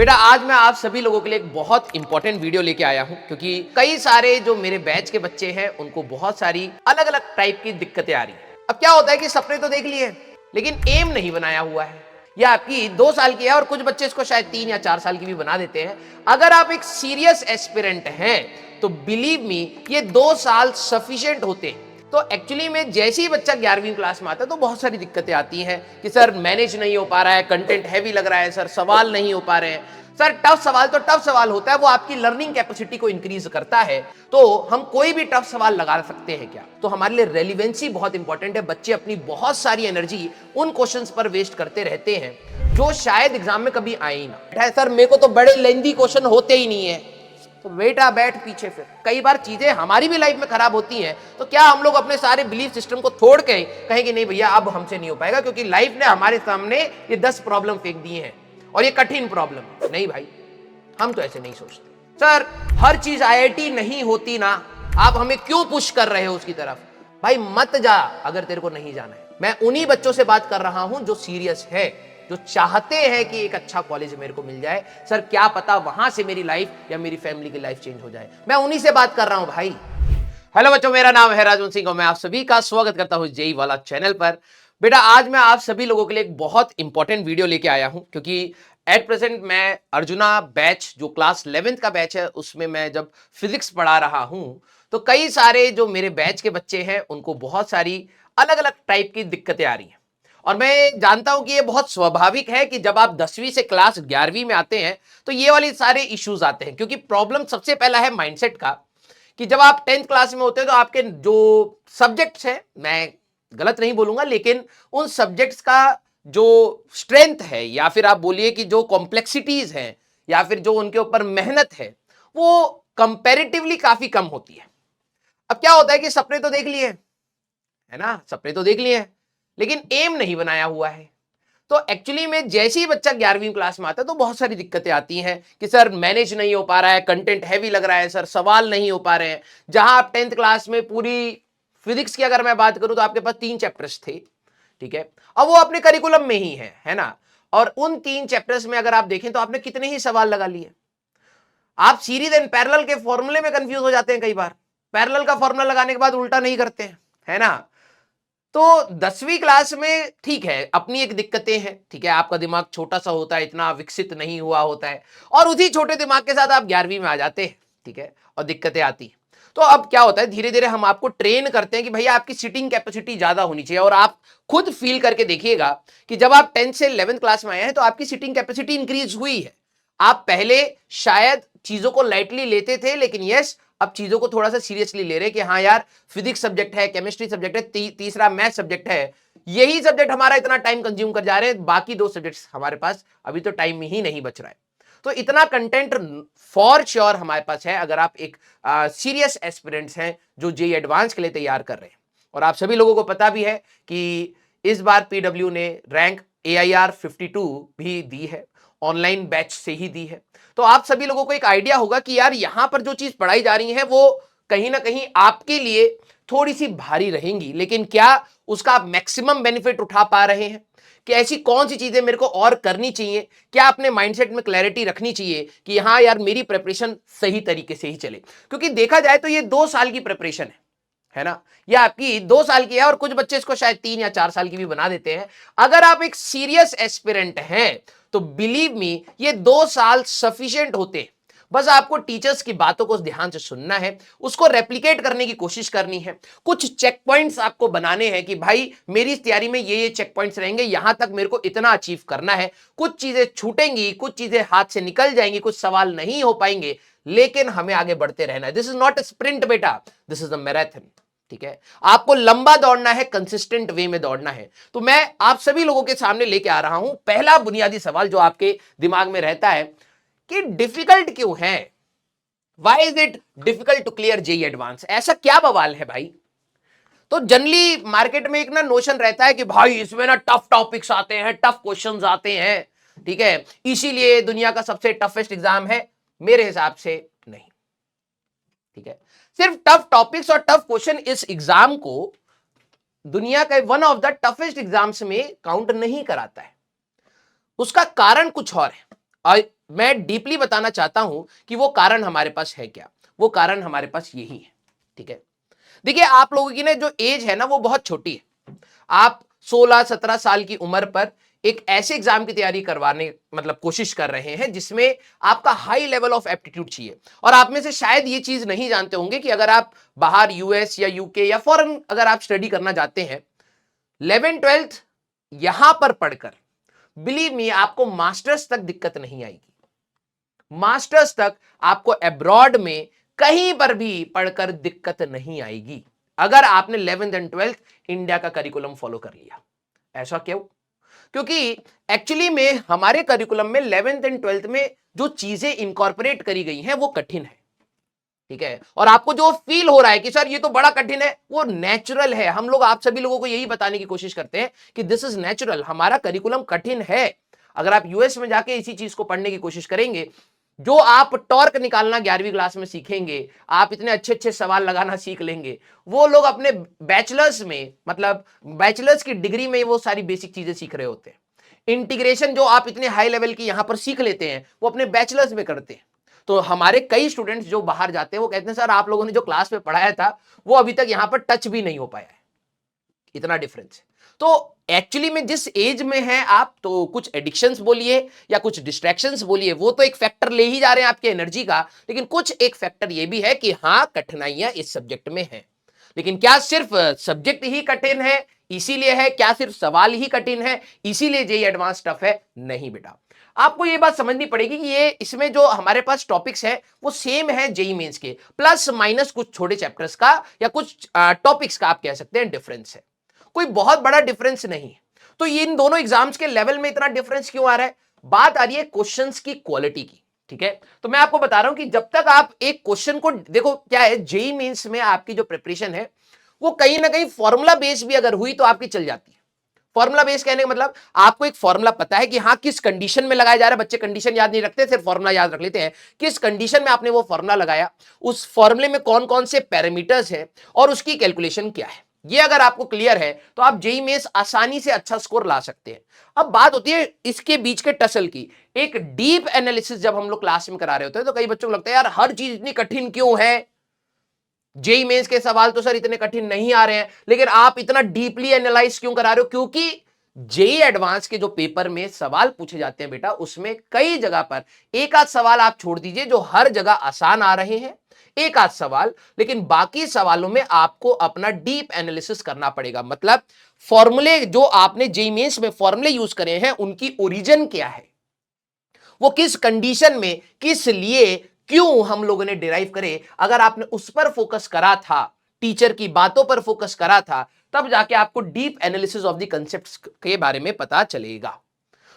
बेटा आज मैं आप सभी लोगों के लिए एक बहुत इंपॉर्टेंट वीडियो लेके आया हूं क्योंकि कई सारे जो मेरे बैच के बच्चे हैं उनको बहुत सारी अलग अलग टाइप की दिक्कतें आ रही हैं। अब क्या होता है कि सपने तो देख लिए लेकिन एम नहीं बनाया हुआ है, या आपकी 2 साल की है और कुछ बच्चे इसको शायद 3 या 4 साल की भी बना देते हैं। अगर आप एक सीरियस एस्पिरेंट हैं तो बिलीव मी ये 2 साल सफिशिएंट होते हैं। तो एक्चुअली में जैसे ही बच्चा 11वीं क्लास में आता है तो बहुत सारी दिक्कतें आती हैं कि सर मैनेज नहीं हो पा रहा है, कंटेंट हैवी लग रहा है, सर सवाल नहीं हो पा रहे हैं। सर टफ सवाल तो टफ सवाल होता है, वो आपकी लर्निंग कैपेसिटी को इंक्रीज करता है। तो हम कोई भी टफ सवाल लगा सकते हैं क्या? तो हमारे लिए रेलिवेंसी बहुत इंपॉर्टेंट है। बच्चे अपनी बहुत सारी एनर्जी उन क्वेश्चंस पर वेस्ट करते रहते हैं जो शायद एग्जाम में कभी आए ही ना। सर मेरे को तो बड़े लेंथी क्वेश्चन होते ही नहीं है, तो बेटा बैठ पीछे। फिर कई बार चीजें हमारी भी लाइफ में खराब होती हैं, तो क्या हम लोग अपने सारे बिलीफ सिस्टम को तोड़ के कहें कि नहीं भैया अब हमसे नहीं हो पाएगा क्योंकि लाइफ ने हमारे सामने ये 10 प्रॉब्लम फेंक दिए हैं और ये कठिन प्रॉब्लम? नहीं भाई, हम तो ऐसे नहीं सोचते। सर हर चीज आईआईटी नहीं होती ना, आप हमें क्यों पुश कर रहे हो उसकी तरफ? भाई मत जा अगर तेरे को नहीं जाना है। मैं उन्हीं बच्चों से बात कर रहा हूं जो सीरियस है, जो चाहते हैं कि एक अच्छा कॉलेज मेरे को मिल जाए। सर क्या पता वहां से मेरी लाइफ या मेरी फैमिली की लाइफ चेंज हो जाए। मैं उन्हीं से बात कर रहा हूं भाई। हेलो बच्चों, मेरा नाम है राजवंत सिंह और मैं आप सभी का स्वागत करता हूं जेई वाला चैनल पर। बेटा आज मैं आप सभी लोगों के लिए एक बहुत इंपॉर्टेंट वीडियो लेके आया हूं क्योंकि एट प्रेजेंट मैं अर्जुना बैच जो क्लास 11th का बैच है उसमें मैं जब फिजिक्स पढ़ा रहा हूं तो कई सारे जो मेरे बैच के बच्चे हैं उनको बहुत सारी अलग अलग टाइप की दिक्कतें आ रही हैं। और मैं जानता हूं कि ये बहुत स्वाभाविक है कि जब आप 10वीं से क्लास 11वीं में आते हैं तो ये वाले सारे इश्यूज आते हैं, क्योंकि प्रॉब्लम सबसे पहला है माइंडसेट का। कि जब आप 10th क्लास में होते हैं तो आपके जो सब्जेक्ट्स हैं, मैं गलत नहीं बोलूंगा, लेकिन उन सब्जेक्ट्स का जो स्ट्रेंथ है या फिर आप बोलिए कि जो कॉम्प्लेक्सिटीज हैं या फिर जो उनके ऊपर मेहनत है वो कंपैरेटिवली काफी कम होती है। अब क्या होता है कि सपने तो देख लिए है ना, सपने तो देख लिए हैं लेकिन एम नहीं बनाया हुआ है। तो एक्चुअली में जैसे ही बच्चा 11वीं क्लास में आता है तो बहुत सारी दिक्कतें आती हैं कि सर मैनेज नहीं हो पा रहा है, कंटेंट हैवी लग रहा है, सर सवाल नहीं हो पा रहे हैं। जहां आप 10th क्लास में पूरी फिजिक्स की अगर मैं बात करूं तो आपके पास 3 चैप्टर्स थे, ठीक है, अब वो अपने करिकुलम में ही है ना। और उन 3 चैप्टर्स में अगर आप देखें तो आपने कितने ही सवाल लगा लिए। आप सीरीज एंड पैरेलल के फॉर्मूले में कंफ्यूज हो जाते हैं कई बार, पैरेलल का फॉर्मूला लगाने के बाद उल्टा नहीं करते हैं, है ना। तो 10वीं क्लास में ठीक है, अपनी एक दिक्कतें हैं, ठीक है, आपका दिमाग छोटा सा होता है, इतना विकसित नहीं हुआ होता है, और उसी छोटे दिमाग के साथ आप 11वीं में आ जाते हैं, ठीक है, और दिक्कतें आती हैं। तो अब क्या होता है, धीरे धीरे हम आपको ट्रेन करते हैं कि भैया आपकी सिटिंग कैपेसिटी ज्यादा होनी चाहिए। और आप खुद फील करके देखिएगा कि जब आप 10th से 11th क्लास में आए हैं तो आपकी सिटिंग कैपेसिटी इंक्रीज हुई है। आप पहले शायद चीजों को लाइटली लेते थे, लेकिन यस अब चीजों को थोड़ा सा सीरियसली ले रहे हैं कि हाँ यार फिजिक्स सब्जेक्ट है, केमिस्ट्री सब्जेक्ट है, तीसरा मैथ सब्जेक्ट है, यही सब्जेक्ट हमारा इतना टाइम कंज्यूम कर जा रहे हैं, बाकी 2 सब्जेक्ट्स हमारे पास अभी तो टाइम ही नहीं बच रहा है। तो इतना कंटेंट फॉर श्योर हमारे पास है अगर आप एक सीरियस एस्पिरेंट्स हैं जो जेई एडवांस के लिए तैयार कर रहे हैं। और आप सभी लोगों को पता भी है कि इस बार पीडब्ल्यू ने रैंक AIR 52 भी दी है, ऑनलाइन बैच से ही दी है। तो आप सभी लोगों को एक आइडिया होगा कि यार यहां पर जो चीज पढ़ाई जा रही है वो कहीं ना कहीं आपके लिए थोड़ी सी भारी रहेंगी, लेकिन क्या उसका आप मैक्सिमम बेनिफिट उठा पा रहे हैं? कि ऐसी कौन सी चीजें मेरे को और करनी चाहिए, क्या अपने माइंडसेट में क्लैरिटी रखनी चाहिए कि हाँ यार मेरी प्रिपरेशन सही तरीके से ही चले। क्योंकि देखा जाए तो ये 2 साल की प्रिपरेशन है ना, ये आपकी 2 साल की है और कुछ बच्चे इसको शायद 3 या 4 साल की भी बना देते हैं। अगर आप एक सीरियस एस्पिरेंट हैं तो बिलीव मी ये 2 साल सफिशिएंट होते हैं। बस आपको टीचर्स की बातों को ध्यान से सुनना है, उसको रेप्लिकेट करने की कोशिश करनी है, कुछ चेक पॉइंट्स आपको बनाने हैं कि भाई मेरी इस तैयारी में ये चेक पॉइंट्स रहेंगे, यहां तक मेरे को इतना अचीव करना है। कुछ चीजें छूटेंगी, कुछ चीजें हाथ से निकल जाएंगी, कुछ सवाल नहीं हो पाएंगे, लेकिन हमें आगे बढ़ते रहना है। This is not a sprint बेटा, दिस इज अ मैराथन, ठीक है। आपको लंबा दौड़ना है, कंसिस्टेंट वे में दौड़ना है। तो मैं आप सभी लोगों के सामने लेके आ रहा हूं पहला बुनियादी सवाल जो आपके दिमाग में रहता है कि डिफिकल्ट क्यों है, why is it difficult to clear JEE advance, ऐसा क्या बवाल है भाई। तो जनरली मार्केट में एक ना नोशन रहता है कि भाई इसमें ना टफ टॉपिक्स आते हैं, टफ क्वेश्चंस आते हैं, ठीक है, इसीलिए दुनिया का सबसे टफेस्ट एग्जाम है। मेरे हिसाब से नहीं, ठीक है। सिर्फ टफ टॉपिक्स और टफ क्वेश्चन इस एग्जाम को दुनिया का one of the toughest exams में काउंट नहीं कराता है। उसका कारण कुछ और है। मैं डीपली बताना चाहता हूं कि वो कारण हमारे पास है क्या। वो कारण हमारे पास यही है। ठीक है, देखिए आप लोगों की ना जो एज है ना वो बहुत छोटी है। आप 16-17 साल की उम्र पर एक ऐसे एग्जाम की तैयारी करवाने मतलब कोशिश कर रहे हैं जिसमें आपका हाई लेवल ऑफ एप्टीट्यूड चाहिए। और आप में से शायद ये चीज नहीं जानते होंगे कि अगर आप बाहर यूएस या यूके या फॉरेन अगर आप स्टडी करना चाहते हैं 11th-12th यहां पर पढ़कर, बिलीव मी आपको मास्टर्स तक दिक्कत नहीं आएगी। मास्टर्स तक आपको अब्रॉड में कहीं पर भी पढ़कर दिक्कत नहीं आएगी अगर आपने 11th एंड 12th इंडिया का करिकुलम फॉलो कर लिया। ऐसा क्यों? क्योंकि एक्चुअली में हमारे करिकुलम में 11th एंड 12th में जो चीजें इंकॉर्पोरेट करी गई हैं वो कठिन है। ठीक है, और आपको जो फील हो रहा है कि सर ये तो बड़ा कठिन है, वो नेचुरल है। हम लोग आप सभी लोगों को यही बताने की कोशिश करते हैं कि दिस इज नेचुरल, हमारा करिकुलम कठिन है। अगर आप यूएस में जाके इसी चीज को पढ़ने की कोशिश करेंगे, जो आप टॉर्क निकालना 11वीं क्लास में सीखेंगे, आप इतने अच्छे अच्छे सवाल लगाना सीख लेंगे, वो लोग अपने बैचलर्स में मतलब बैचलर्स की डिग्री में वो सारी बेसिक चीजें सीख रहे होते हैं। इंटीग्रेशन जो आप इतने हाई लेवल की यहां पर सीख लेते हैं वो अपने बैचलर्स में करते हैं। तो हमारे कई स्टूडेंट्स जो बाहर जाते हैं वो कहते हैं सर आप लोगों ने जो क्लास में पढ़ाया था वो अभी तक यहां पर टच भी नहीं हो पाया है। इतना डिफरेंस है। तो एक्चुअली में जिस एज में है आप, तो कुछ एडिक्शंस बोलिए या कुछ डिस्ट्रैक्शंस बोलिए, वो तो एक फैक्टर ले ही जा रहे हैं आपके एनर्जी का, लेकिन कुछ एक फैक्टर ये भी है कि हाँ कठिनाइयां इस सब्जेक्ट में है। लेकिन क्या सिर्फ सब्जेक्ट ही कठिन है इसीलिए है? क्या सिर्फ सवाल ही कठिन है इसीलिए जेईई एडवांस टफ है? नहीं बेटा, आपको ये बात समझनी पड़ेगी कि ये इसमें जो हमारे पास टॉपिक्स है वो सेम है जेईई मेंस के, प्लस माइनस कुछ छोटे चैप्टर्स का या कुछ टॉपिक्स का आप कह सकते हैं डिफरेंस है। कोई बहुत बड़ा डिफरेंस नहीं है। तो ये इन दोनों एग्जाम्स के लेवल में इतना डिफरेंस क्यों आ रहा है? बात आ रही है क्वेश्चंस की क्वालिटी की। ठीक है, तो मैं आपको बता रहा हूं कि जब तक आप एक क्वेश्चन को देखो, क्या है जेईई मेंस में आपकी जो प्रिपरेशन है वो कहीं ना कहीं फॉर्मूला बेस भी अगर हुई तो आपकी चल जाती है। फॉर्मुला बेस कहने का मतलब आपको एक फॉर्मुला पता है कि हाँ किस कंडीशन में लगाया जा रहा है। बच्चे कंडीशन याद नहीं रखते, सिर्फ फॉर्मुला याद रख लेते हैं। किस कंडीशन में आपने वो फॉर्मुला लगाया, उस फॉर्मुले में कौन कौन से पैरामीटर्स है और उसकी कैलकुलेशन क्या है, ये अगर आपको क्लियर है तो आप जेईई में आसानी से अच्छा स्कोर ला सकते हैं। अब बात होती है इसके बीच के टसल की। एक डीप एनालिसिस जब हम लोग क्लास में करा रहे होते हैं तो कई बच्चों को लगता है यार हर चीज इतनी कठिन क्यों है, जेईई मेंस के सवाल तो सर इतने कठिन नहीं आ रहे हैं, लेकिन आप इतना डीपली एनालाइज क्यों करा रहे हो? क्योंकि जेईई एडवांस के जो पेपर में सवाल पूछे जाते हैं बेटा, उसमें कई जगह पर एक आध सवाल आप छोड़ दीजिए जो हर जगह आसान आ रहे हैं, एक आध सवाल, लेकिन बाकी सवालों में आपको अपना डीप एनालिसिस करना पड़ेगा। मतलब फॉर्मूले जो आपने जेईई मेंस में फॉर्मूले यूज करे हैं उनकी ओरिजिन क्या है, वो किस कंडीशन में किस लिए क्यों हम लोगों ने डिराइव करे, अगर आपने उस पर फोकस करा था, टीचर की बातों पर फोकस करा था, तब जाके आपको deep analysis of the concepts के बारे में पता चलेगा।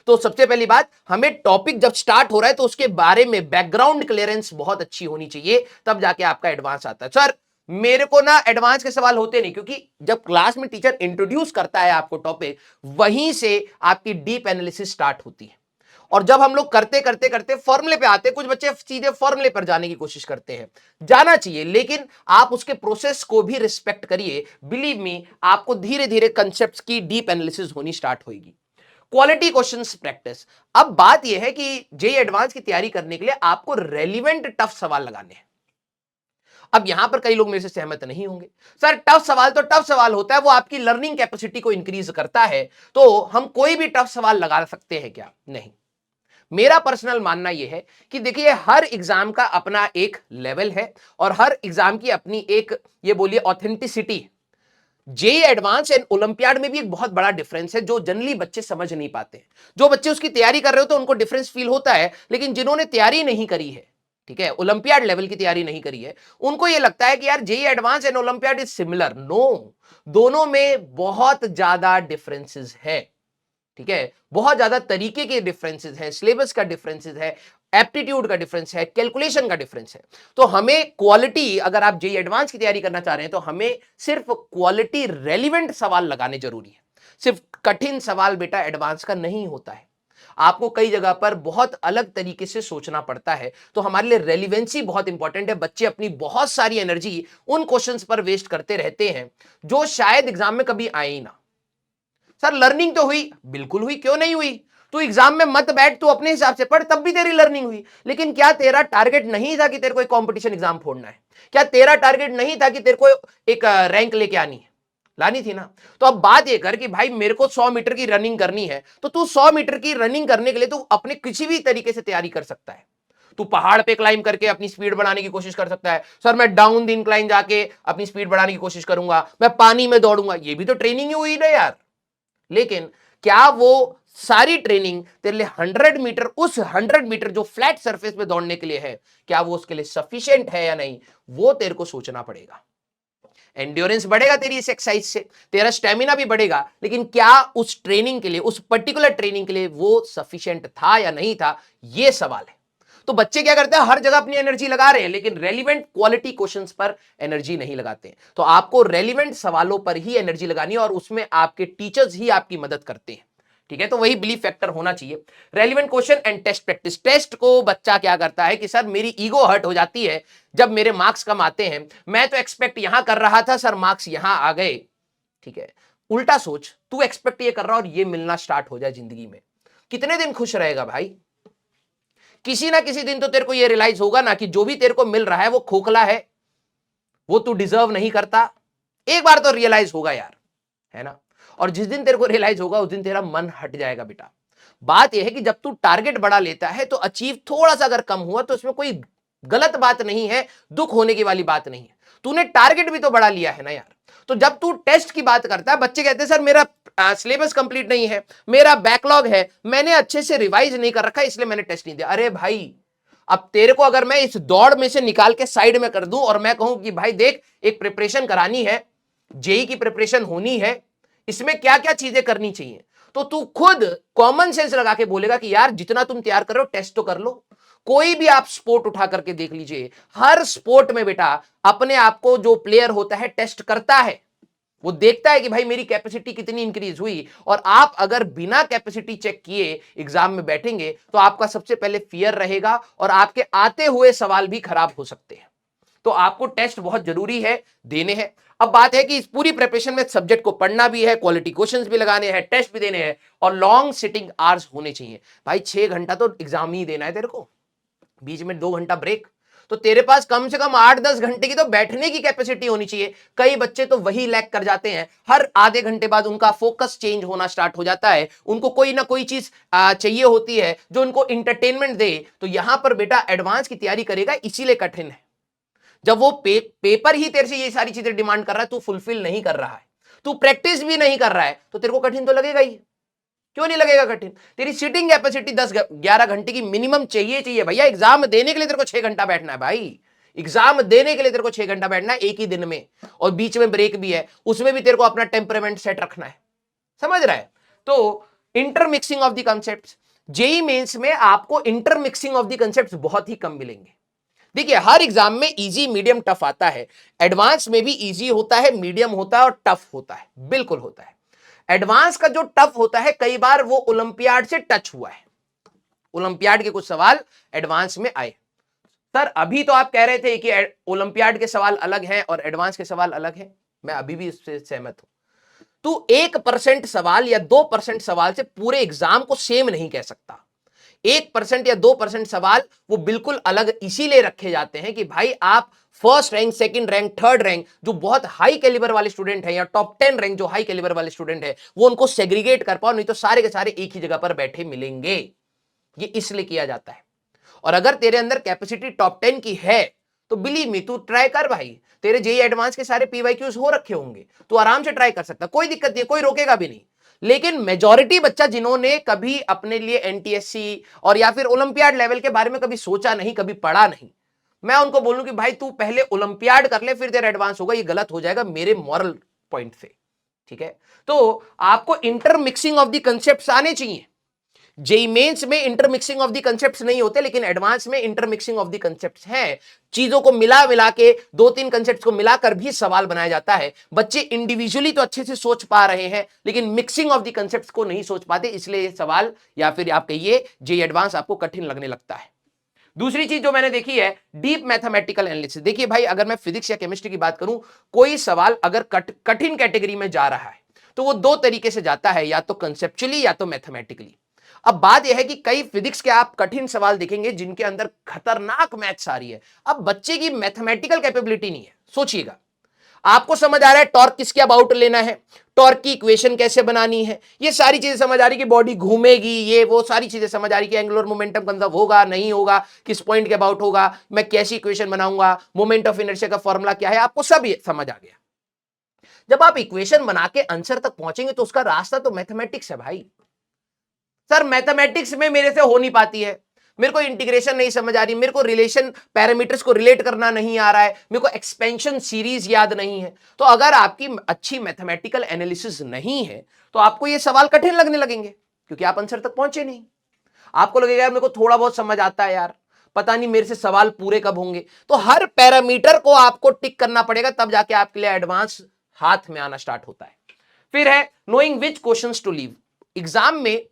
तो सबसे पहली बात, हमें टॉपिक जब स्टार्ट हो रहा है तो उसके बारे में बैकग्राउंड क्लियरेंस बहुत अच्छी होनी चाहिए, तब जाके आपका एडवांस आता है। सर मेरे को ना एडवांस के सवाल होते नहीं, क्योंकि जब क्लास में टीचर इंट्रोड्यूस करता है आपको टॉपिक, वहीं से आपकी डीप एनालिसिस स्टार्ट होती है। और जब हम लोग करते करते करते फॉर्मूले पे आते हैं, कुछ बच्चे सीधे फॉर्मूले पर जाने की कोशिश करते हैं, जाना चाहिए, लेकिन आप उसके प्रोसेस को भी रिस्पेक्ट करिए। बिलीव मी, आपको धीरे धीरे कंसेप्ट्स की डीप एनालिसिस होनी स्टार्ट होगी। Quality questions practice. अब बात यह है कि जेईई एडवांस की तैयारी करने के लिए आपको रेलिवेंट टफ सवाल लगाने हैं। अब यहां पर कई लोग मेरे से सहमत नहीं होंगे, सर टफ सवाल तो टफ सवाल होता है, वो आपकी लर्निंग कैपेसिटी को इंक्रीज करता है, तो हम कोई भी टफ सवाल लगा सकते हैं क्या? नहीं। मेरा पर्सनल मानना यह है कि देखिए हर एग्जाम का अपना एक लेवल है और हर एग्जाम की अपनी एक ये बोलिए authenticity. JEE advance and olympiad में भी एक बहुत बड़ा डिफरेंस है जो जनरली बच्चे समझ नहीं पाते हैं। जो बच्चे उसकी तैयारी कर रहे हो तो उनको डिफरेंस फील होता है, लेकिन जिन्होंने तैयारी नहीं करी है, ठीक है, ओलंपियाड लेवल की तैयारी नहीं करी है, उनको यह लगता है कि यार JEE advance and Olympiad is similar. No, दोनों में बहुत ज्यादा डिफरेंसेस है। ठीक है, बहुत ज्यादा तरीके के डिफरेंसेस हैं, सिलेबस का डिफरेंसेस है, एप्टीट्यूड का डिफरेंस है, कैलकुलेशन का डिफरेंस है। तो हमें क्वालिटी, अगर आप जेईई एडवांस की तैयारी करना चाह रहे हैं तो हमें सिर्फ क्वालिटी रेलिवेंट सवाल लगाने जरूरी है। सिर्फ कठिन सवाल बेटा एडवांस का नहीं होता है, आपको कई जगह पर बहुत अलग तरीके से सोचना पड़ता है। तो हमारे लिए रेलिवेंसी बहुत इंपॉर्टेंट है। बच्चे अपनी बहुत सारी एनर्जी उन क्वेश्चंस पर वेस्ट करते रहते हैं जो शायद एग्जाम में कभी आए ही ना। सर लर्निंग तो हुई, बिल्कुल हुई, क्यों नहीं हुई? तू एग्जाम में मत बैठ, तू अपने हिसाब से पढ़, तब भी तेरी लर्निंग हुई। लेकिन क्या तेरा टारगेट नहीं था कि तेरे को एक कंपटीशन एग्जाम फोड़ना है? क्या तेरा टारगेट नहीं था कि तेरे को एक रैंक लेके आनी है? लानी थी ना। तो अब बात ये कर कि भाई मेरे को 100 मीटर की रनिंग करनी है, तो तू 100 मीटर की रनिंग करने के लिए तू अपने किसी भी तरीके से तैयारी कर सकता है। तू पहाड़ पे क्लाइंब करके अपनी स्पीड बढ़ाने की कोशिश कर सकता है। सर मैं डाउन द इंक्लाइन जाके अपनी स्पीड बढ़ाने की कोशिश करूंगा, मैं पानी में दौड़ूंगा, ये भी तो ट्रेनिंग ही हुई ना यार। लेकिन क्या वो सारी ट्रेनिंग तेरे लिए 100 मीटर, उस 100 मीटर जो फ्लैट सरफेस पे दौड़ने के लिए है, क्या वो उसके लिए सफिशिएंट है या नहीं, वो तेरे को सोचना पड़ेगा। एंड्योरेंस बढ़ेगा तेरी इस एक्सरसाइज से, तेरा स्टेमिना भी बढ़ेगा, लेकिन क्या उस ट्रेनिंग के लिए, उस पर्टिकुलर ट्रेनिंग के लिए वो सफिशिएंट था या नहीं था, ये सवाल है। तो बच्चे क्या करते हैं, हर जगह अपनी एनर्जी लगा रहे हैं, लेकिन रेलिवेंट क्वालिटी क्वेश्चंस पर एनर्जी नहीं लगाते हैं। तो आपको रेलिवेंट सवालों पर ही एनर्जी लगानी है, और उसमें आपके टीचर्स ही आपकी मदद करते हैं। ठीक है, तो वही बिलीफ फैक्टर होना चाहिए। Relevant question and test practice. Test को बच्चा क्या करता है कि सर मेरी ईगो हर्ट हो जाती है जब मेरे मार्क्स कम आते हैं, मैं तो एक्सपेक्ट यहां कर रहा था, सर मार्क्स यहां आ गए। ठीक है, उल्टा सोच, तू एक्सपेक्ट ये कर रहा और ये मिलना स्टार्ट हो जाए जिंदगी में, कितने दिन खुश रहेगा भाई? किसी ना किसी दिन तो तेरे को ये रियलाइज होगा ना कि जो भी तेरे को मिल रहा है वो खोखला है, वो तू डिजर्व नहीं करता। एक बार तो रियलाइज होगा यार, है ना। और जिस दिन तेरे को रियलाइज होगा उस दिन तेरा मन हट जाएगा बेटा। बात यह है कि जब तू टारगेट बड़ा लेता है तो अचीव थोड़ा सा अगर कम हुआ तो इसमें कोई गलत बात नहीं है, दुख होने की वाली बात नहीं है। तूने टारगेट भी तो बड़ा लिया है ना यार। तो जब तू टेस्ट की बात करता है, बच्चे कहते हैं सर मेरा सिलेबस कंप्लीट नहीं है, मेरा बैकलॉग है, मैंने अच्छे से रिवाइज नहीं कर रखा इसलिए मैंने टेस्ट नहीं दिया। अरे भाई, अब तेरे को अगर मैं इस दौड़ में से निकाल के साइड में कर दूं और मैं कहूं कि भाई देख, एक प्रिपरेशन करानी है, जेई की प्रिपरेशन होनी है, इसमें क्या क्या चीजें करनी चाहिए, तो तू खुद कॉमन सेंस लगा के बोलेगा कि यार जितना तुम तैयार कर रहे हो टेस्ट तो कर लो। कोई भी आप स्पोर्ट उठा करके देख लीजिए, हर स्पोर्ट में बेटा अपने आप को जो प्लेयर होता है टेस्ट करता है। वो देखता है कि भाई मेरी कैपेसिटी कितनी इंक्रीज हुई। और आप अगर बिना कैपेसिटी चेक किए एग्जाम में बैठेंगे तो आपका सबसे पहले फियर रहेगा और आपके आते हुए सवाल भी खराब हो सकते हैं। तो आपको टेस्ट बहुत जरूरी है, देने हैं। अब बात है कि इस पूरी प्रिपरेशन में सब्जेक्ट को पढ़ना भी है, क्वालिटी क्वेश्चंस भी लगाने हैं, टेस्ट भी देने हैं, और लॉन्ग सिटिंग आवर्स होने चाहिए। भाई 6 घंटा तो एग्जाम ही देना है तेरे को, बीच में 2 घंटा ब्रेक, तो तेरे पास कम से कम 8-10 घंटे की तो बैठने की कैपेसिटी होनी चाहिए। कई बच्चे तो वही लैग कर जाते हैं, हर आधे घंटे बाद उनका फोकस चेंज होना स्टार्ट हो जाता है, उनको कोई ना कोई चीज चाहिए होती है जो उनको इंटरटेनमेंट दे। तो यहां पर बेटा एडवांस की तैयारी करेगा इसीलिए कठिन है। जब वो पेपर ही तेरे से ये सारी चीजें डिमांड कर रहा है, तू फुलफिल नहीं कर रहा है, तू प्रैक्टिस भी नहीं कर रहा है, तो तेरे को कठिन तो लगेगा ही। क्यों नहीं लगेगा कठिन? तेरी सीटिंग कैपेसिटी 10-11 घंटे की मिनिमम चाहिए भैया। एग्जाम देने के लिए तेरे को 6 घंटा बैठना है भाई, एग्जाम देने के लिए तेरे को 6 घंटा बैठना है एक ही दिन में, और बीच में ब्रेक भी है, उसमें भी तेरे को अपना टेम्परामेंट सेट रखना है। समझ रहा है? तो intermixing of the concept, JEE Mains में आपको इंटरमिक्सिंग ऑफ द कंसेप्ट बहुत ही कम मिलेंगे। देखिए हर एग्जाम में इजी मीडियम टफ आता है, एडवांस में भी इजी होता है, मीडियम होता है और टफ होता है, बिल्कुल होता है। एडवांस का जो टफ होता है कई बार वो ओलंपियाड से टच हुआ है, ओलंपियाड के कुछ सवाल एडवांस में आए। सर अभी तो आप कह रहे थे कि ओलंपियाड के सवाल अलग हैं और एडवांस के सवाल अलग हैं, मैं अभी भी इससे सहमत हूं। तू 1% सवाल या 2% सवाल से पूरे एग्जाम को सेम नहीं कह सकता। 1% या 2% सवाल वो बिल्कुल अलग इसीलिए रखे जाते हैं कि भाई आप first rank, second rank, third rank जो बहुत हाई कैलिबर वाले स्टूडेंट हैं, या टॉप 10 रैंक जो हाई कैलिबर वाले स्टूडेंट हैं, वो उनको सेग्रीगेट कर पाओ, नहीं तो सारे के सारे एक ही जगह पर बैठे मिलेंगे। ये इसलिए किया जाता है। और अगर तेरे अंदर कैपेसिटी टॉप 10 की है तो बिलीव मी, तू ट्राई कर भाई। तेरे जेई एडवांस के सारे पीवाईक्यूज हो रखे होंगे, तू आराम से ट्राई कर सकता, कोई दिक्कत नहीं, कोई रोकेगा भी नहीं। लेकिन मेजॉरिटी बच्चा जिन्होंने कभी अपने लिए एनटीएससी और या फिर ओलंपियाड लेवल के बारे में कभी सोचा नहीं, कभी पढ़ा नहीं, मैं उनको बोलूं कि भाई तू पहले ओलंपियाड कर ले फिर तेरा एडवांस होगा, ये गलत हो जाएगा मेरे मॉरल पॉइंट से। ठीक है, तो आपको इंटरमिक्सिंग ऑफ द कंसेप्ट्स आने चाहिए। जेई मेंस में इंटरमिक्सिंग ऑफ द कंसेप्ट्स नहीं होते, लेकिन एडवांस में इंटरमिक्सिंग ऑफ द कंसेप्ट्स है। चीजों को मिला मिला के 2-3 कंसेप्ट्स को मिलाकर भी सवाल बनाया जाता है। बच्चे इंडिविजुअली तो अच्छे से सोच पा रहे हैं, लेकिन मिक्सिंग ऑफ द कंसेप्ट्स को नहीं सोच पाते, इसलिए ये सवाल या फिर आप कहिए जेई एडवांस आपको कठिन लगने लगता है। दूसरी चीज जो मैंने देखी है, डीप मैथमेटिकल एनालिसिस। देखिए भाई, अगर मैं फिजिक्स या केमिस्ट्री की बात करूं, कोई सवाल अगर कठिन कैटेगरी में जा रहा है तो वो 2 तरीके से जाता है, या तो कंसेप्चुअली या तो मैथमेटिकली। अब बात यह है कि कई फिजिक्स के आप कठिन सवाल देखेंगे जिनके अंदर खतरनाक मैथ्स आ रही है। अब बच्चे की मैथमेटिकल कैपेबिलिटी नहीं है। सोचिएगा, आपको समझ आ रहा है टॉर्क किसके अबाउट लेना है, टॉर्क की इक्वेशन कैसे बनानी है, ये सारी चीजें समझ आ रही कि बॉडी घूमेगी, ये वो सारी चीजें समझ आ रही कि एंगुलर मोमेंटम कंजर्व होगा नहीं होगा, किस पॉइंट के अबाउट होगा, मैं कैसी इक्वेशन बनाऊंगा, मोमेंट ऑफ इनर्शिया का फॉर्मूला क्या है, आपको सब ये समझ आ गया। जब आप इक्वेशन बना के आंसर तक पहुंचेंगे तो उसका रास्ता तो मैथमेटिक्स है भाई। सर मैथमेटिक्स में मेरे से हो नहीं पाती है, मेरे को इंटीग्रेशन नहीं समझ आ रही, मेरे को रिलेशन पैरामीटर्स को रिलेट करना नहीं आ रहा है, मेरे को एक्सपेंशन सीरीज याद नहीं है। तो अगर आपकी अच्छी मैथमेटिकल एनालिसिस नहीं है तो आपको ये सवाल कठिन लगने लगेंगे, क्योंकि आप आंसर तक पहुंचे नहीं। आपको लगेगा यार मेरे को थोड़ा बहुत समझ आता है यार, पता नहीं मेरे से सवाल पूरे कब होंगे। तो हर पैरामीटर को आपको टिक करना पड़ेगा, तब जाके आपके लिए एडवांस हाथ में आना स्टार्ट होता है। फिर है knowing which questions to leave. Exam में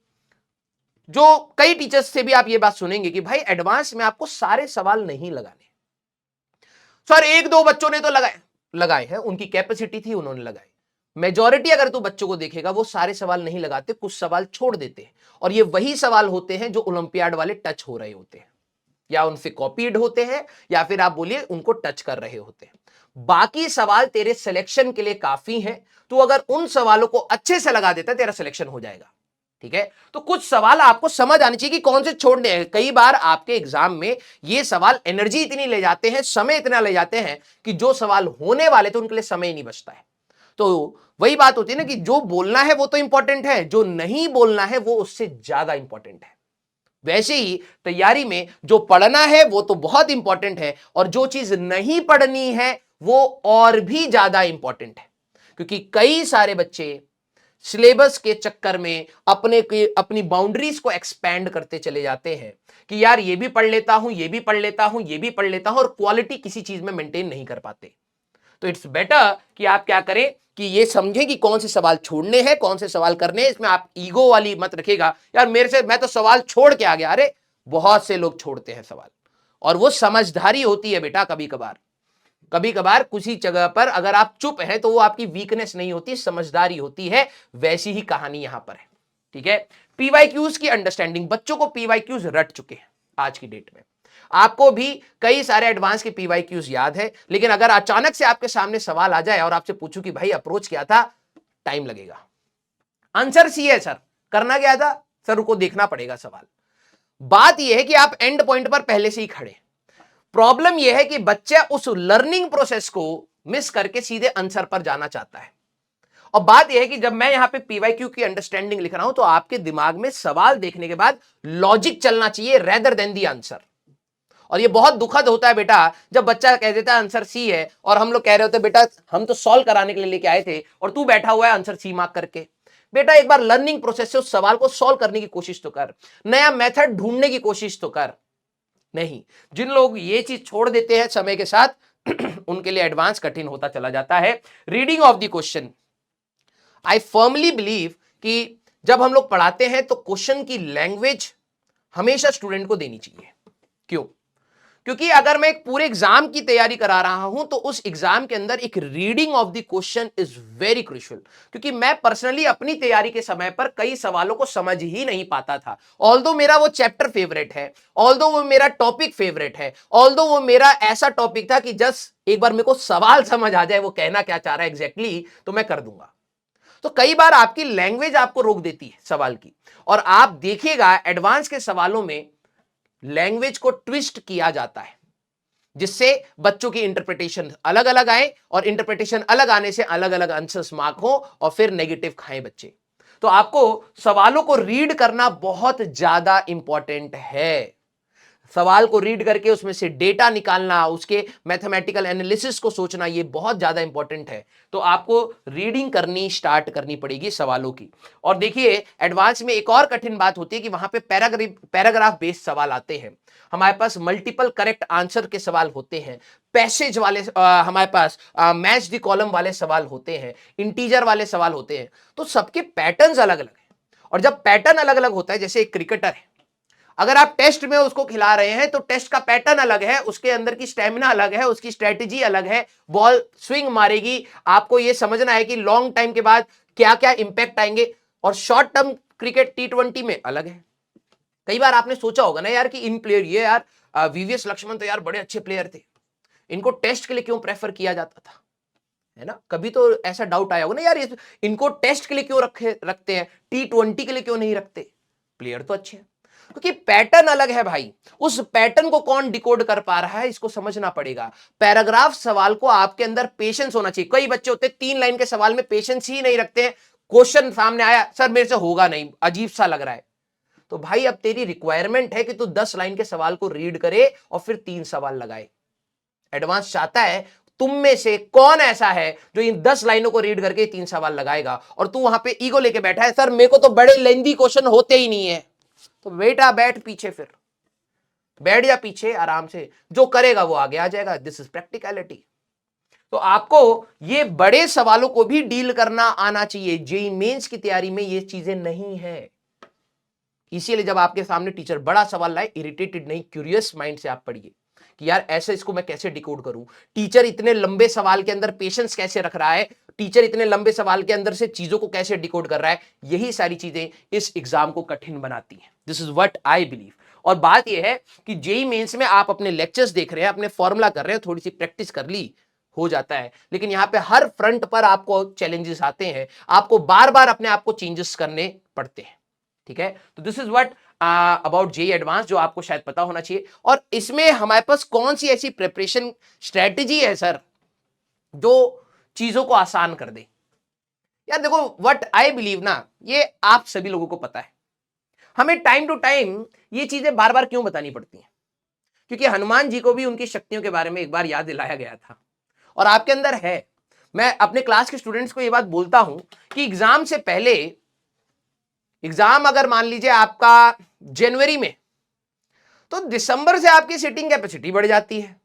जो कई टीचर्स से भी आप ये बात सुनेंगे कि भाई एडवांस में आपको सारे सवाल नहीं लगाने। सर एक दो बच्चों ने तो लगाए हैं, उनकी कैपेसिटी थी, उन्होंने लगाए। मेजॉरिटी अगर तू बच्चों को देखेगा वो सारे सवाल नहीं लगाते, कुछ सवाल छोड़ देते हैं, और ये वही सवाल होते हैं जो ओलंपियाड वाले टच हो रहे होते हैं, या उनसे कॉपीड होते हैं, या फिर आप बोलिए उनको टच कर रहे होते हैं। बाकी सवाल तेरे सिलेक्शन के लिए काफी हैं, तो अगर उन सवालों को अच्छे से लगा देता है तेरा सिलेक्शन हो जाएगा। ठीक है, तो कुछ सवाल आपको समझ आनी चाहिए कि कौन से छोड़ने हैं। कई बार आपके एग्जाम में ये सवाल एनर्जी इतनी ले जाते हैं, समय इतना ले जाते हैं कि जो सवाल होने वाले थे उनके लिए समय ही नहीं बचता है। तो वही बात होती है ना कि जो बोलना है वो तो इंपॉर्टेंट है, जो नहीं बोलना है वो उससे ज्यादा इंपॉर्टेंट है। वैसे ही तैयारी में जो पढ़ना है वो तो बहुत इंपॉर्टेंट है, और जो चीज नहीं पढ़नी है वो और भी ज्यादा इंपॉर्टेंट है। क्योंकि कई सारे बच्चे सिलेबस के चक्कर में अपनी बाउंड्रीज को एक्सपैंड करते चले जाते हैं कि यार ये भी पढ़ लेता हूं, ये भी पढ़ लेता हूं, ये भी पढ़ लेता हूं, और क्वालिटी किसी चीज में मेंटेन नहीं कर पाते। तो इट्स बेटर कि आप क्या करें कि ये समझें कि कौन से सवाल छोड़ने हैं, कौन से सवाल करने हैं। इसमें आप ईगो वाली मत रखेगा, यार मेरे से मैं तो सवाल छोड़ के आ गया। अरे बहुत से लोग छोड़ते हैं सवाल, और वो समझदारी होती है बेटा। कभी कभार किसी जगह पर अगर आप चुप हैं तो वो आपकी वीकनेस नहीं होती, समझदारी होती है। वैसी ही कहानी यहां पर है। ठीक है, पीवाईक्यूज की अंडरस्टैंडिंग, बच्चों को पीवाईक्यूज रट चुके हैं आज की डेट में। आपको भी कई सारे एडवांस के पीवाईक्यूज याद है, लेकिन अगर अचानक से आपके सामने सवाल आ जाए और आपसे पूछूं कि भाई अप्रोच क्या था, टाइम लगेगा। आंसर सी है सर, करना क्या था सर, उनको देखना पड़ेगा सवाल। बात यह है कि आप एंड पॉइंट पर पहले से ही खड़े। प्रॉब्लम यह है कि बच्चा उस लर्निंग प्रोसेस को मिस करके सीधे आंसर पर जाना चाहता है। और बात यह है कि जब मैं यहां पे पीवाईक्यू की अंडरस्टैंडिंग लिख रहा हूं तो आपके दिमाग में सवाल देखने के बाद लॉजिक चलना चाहिए रेदर देन दी आंसर। और ये बहुत दुखद होता है बेटा जब बच्चा कह देता है आंसर सी है, और हम लोग कह रहे होते बेटा हम तो सॉल्व कराने के लिए लेके आए थे, और तू बैठा हुआ है आंसर सी मार्क करके। बेटा एक बार लर्निंग प्रोसेस से उस सवाल को सॉल्व करने की कोशिश तो कर, नया मेथड ढूंढने की कोशिश तो कर। नहीं, जिन लोग ये चीज छोड़ देते हैं समय के साथ उनके लिए एडवांस कठिन होता चला जाता है। Reading of the question, I firmly believe कि जब हम लोग पढ़ाते हैं तो क्वेश्चन की लैंग्वेज हमेशा स्टूडेंट को देनी चाहिए। क्यों? क्योंकि अगर मैं एक पूरे एग्जाम की तैयारी करा रहा हूं तो उस एग्जाम के अंदर एक reading of the question is very crucial. क्योंकि मैं पर्सनली अपनी तैयारी के समय पर कई सवालों को समझ ही नहीं पाता था। ऑल्दो मेरा वो चैप्टर फेवरेट है, ऑल्दो वो मेरा टॉपिक फेवरेट है, ऑल्दो वो मेरा ऐसा टॉपिक था कि जस्ट एक बार मेरे को सवाल समझ आ जाए वो कहना क्या चाह रहा है एग्जैक्टली तो मैं कर दूंगा। तो कई बार आपकी लैंग्वेज आपको रोक देती है सवाल की, और आप देखिएगा एडवांस के सवालों में लैंग्वेज को ट्विस्ट किया जाता है जिससे बच्चों की इंटरप्रिटेशन अलग अलग आए, और इंटरप्रिटेशन अलग आने से अलग अलग आंसर्स मार्क हो और फिर नेगेटिव खाएं बच्चे। तो आपको सवालों को रीड करना बहुत ज्यादा इंपॉर्टेंट है। सवाल को रीड करके उसमें से डेटा निकालना, उसके मैथमेटिकल एनालिसिस को सोचना, ये बहुत ज्यादा इंपॉर्टेंट है। तो आपको रीडिंग करनी स्टार्ट करनी पड़ेगी सवालों की। और देखिए एडवांस में एक और कठिन बात होती है कि वहां पे पैराग्राफ बेस्ड सवाल आते हैं, हमारे पास मल्टीपल करेक्ट आंसर के सवाल होते हैं, पैसेज वाले हमारे पास मैच द कॉलम वाले सवाल होते हैं, इंटीजर वाले सवाल होते हैं। तो सबके पैटर्न्स अलग अलग हैं, और जब पैटर्न अलग अलग होता है, जैसे एक क्रिकेटर है, अगर आप टेस्ट में उसको खिला रहे हैं तो टेस्ट का पैटर्न अलग है, उसके अंदर की स्टेमिना अलग है, उसकी स्ट्रेटेजी अलग है, बॉल स्विंग मारेगी, आपको यह समझना है कि लॉन्ग टाइम के बाद क्या क्या इंपैक्ट आएंगे। और शॉर्ट टर्म क्रिकेट T20 में अलग है, कई बार आपने सोचा होगा ना यार कि इन प्लेयर ये यार वीवीएस लक्ष्मण तो यार बड़े अच्छे प्लेयर थे, इनको टेस्ट के लिए क्यों प्रेफर किया जाता था, है ना? कभी तो ऐसा डाउट आया होगा ना यार इनको टेस्ट के लिए क्यों रखते हैं, T20 के लिए क्यों नहीं रखते? प्लेयर तो अच्छे हैं, क्योंकि पैटर्न अलग है भाई। उस पैटर्न को कौन डिकोड कर पा रहा है, इसको समझना पड़ेगा। पैराग्राफ सवाल को आपके अंदर पेशेंस होना चाहिए। कई बच्चे होते हैं 3 लाइन के सवाल में पेशेंस ही नहीं रखते हैं, क्वेश्चन सामने आया, सर मेरे से होगा नहीं, अजीब सा लग रहा है। तो भाई अब तेरी रिक्वायरमेंट है कि तू 10 लाइन के सवाल को रीड करे और फिर 3 सवाल लगाए। एडवांस चाहता है तुम में से कौन ऐसा है जो इन 10 लाइनों को रीड करके 3 सवाल लगाएगा, और तू वहां पे ईगो लेके बैठा है, सर मेरे को तो बड़े लेंदी क्वेश्चन होते ही नहीं है। तो बेटा बैठ पीछे, फिर बैठ जा पीछे आराम से, जो करेगा वो आगे आ जाएगा। This is practicality. तो आपको ये बड़े सवालों को भी डील करना आना चाहिए। जेईई मेंस की तैयारी में ये चीजें नहीं है। इसीलिए जब आपके सामने टीचर बड़ा सवाल लाए, इरिटेटेड नहीं, क्यूरियस माइंड से आप पढ़िए कि यार ऐसे इसको मैं कैसे डिकोड करूं, टीचर इतने लंबे सवाल के अंदर पेशेंस कैसे रख रहा है, टीचर इतने लंबे सवाल के अंदर से चीजों को कैसे डिकोड कर रहा है। यही सारी चीजें इस एग्जाम को कठिन बनाती हैं। This is what I believe. और बात यह है कि जेईई मेंस में आप अपने लेक्चर्स देख रहे हैं, अपने फॉर्मूला कर रहे हैं, थोड़ी सी प्रैक्टिस कर ली हो जाता है, लेकिन यहां पे हर फ्रंट पर आपको चैलेंजेस आते हैं, आपको बार बार अपने आप को चेंजेस करने पड़ते हैं। ठीक है, तो this is what about JEE advance, जो आपको शायद पता होना चाहिए। और इसमें हमारे पास कौन सी ऐसी प्रिपरेशन स्ट्रेटेजी है सर जो चीजों को आसान कर दे? यार देखो, व्हाट आई बिलीव ना, ये आप सभी लोगों को पता है। हमें टाइम टू टाइम ये चीजें बार बार क्यों बतानी पड़ती हैं? क्योंकि हनुमान जी को भी उनकी शक्तियों के बारे में एक बार याद दिलाया गया था, और आपके अंदर है। मैं अपने क्लास के स्टूडेंट्स को ये बात बोलता हूं कि एग्जाम से पहले, एग्जाम अगर मान लीजिए आपका जनवरी में, तो दिसंबर से आपकी सिटिंग कैपेसिटी बढ़ जाती है,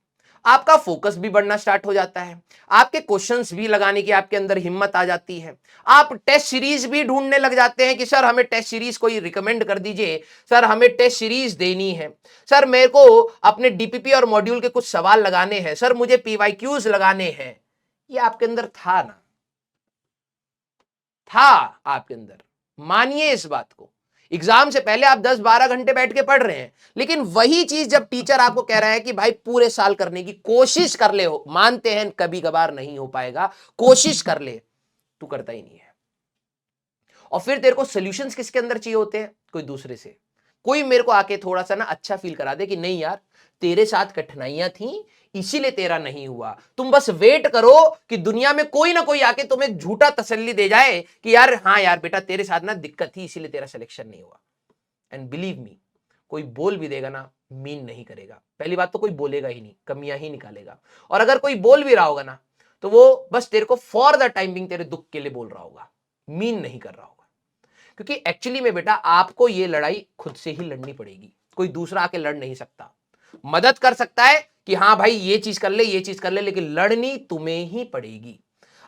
आपका फोकस भी बढ़ना स्टार्ट हो जाता है, आपके क्वेश्चंस भी लगाने की आपके अंदर हिम्मत आ जाती है, आप टेस्ट सीरीज भी ढूंढने लग जाते हैं कि सर हमें टेस्ट सीरीज कोई रिकमेंड कर दीजिए, सर हमें टेस्ट सीरीज देनी है, सर मेरे को अपने डीपीपी और मॉड्यूल के कुछ सवाल लगाने हैं, सर मुझे पीवाईक्यूज लगाने हैं। ये आपके अंदर था ना? था आपके अंदर, मानिए इस बात को। एग्जाम से पहले आप 10-12 घंटे बैठ के पढ़ रहे हैं, लेकिन वही चीज जब टीचर आपको कह रहा है कि भाई पूरे साल करने की कोशिश कर ले, हो मानते हैं कभी कभार नहीं हो पाएगा, कोशिश कर ले, तू करता ही नहीं है। और फिर तेरे को सॉल्यूशंस किसके अंदर चाहिए होते हैं? कोई दूसरे से। कोई मेरे को आके थोड़ा सा ना अच्छा फील करा दे कि नहीं यार, तेरे साथ कठिनाइयां थी, इसीलिए तेरा नहीं हुआ। तुम बस वेट करो कि दुनिया में कोई ना कोई आके तुम्हें झूठा तसल्ली दे जाए कि यार हाँ यार बेटा, तेरे साथ ना दिक्कत थी, इसीलिए तेरा सिलेक्शन नहीं हुआ। एंड बिलीव मी, कोई बोल भी देगा ना, मीन नहीं करेगा। पहली बात तो कोई बोलेगा ही नहीं, कमियां ही निकालेगा। और अगर कोई बोल भी रहा होगा ना, तो वो बस तेरे को फॉर द टाइमिंग तेरे दुख के लिए बोल रहा होगा, मीन नहीं कर रहा होगा। क्योंकि एक्चुअली में बेटा आपको ये लड़ाई खुद से ही लड़नी पड़ेगी, कोई दूसरा आके लड़ नहीं सकता। मदद कर सकता है कि हाँ भाई ये चीज कर ले, ये चीज कर ले, लेकिन लड़नी तुम्हें ही पड़ेगी।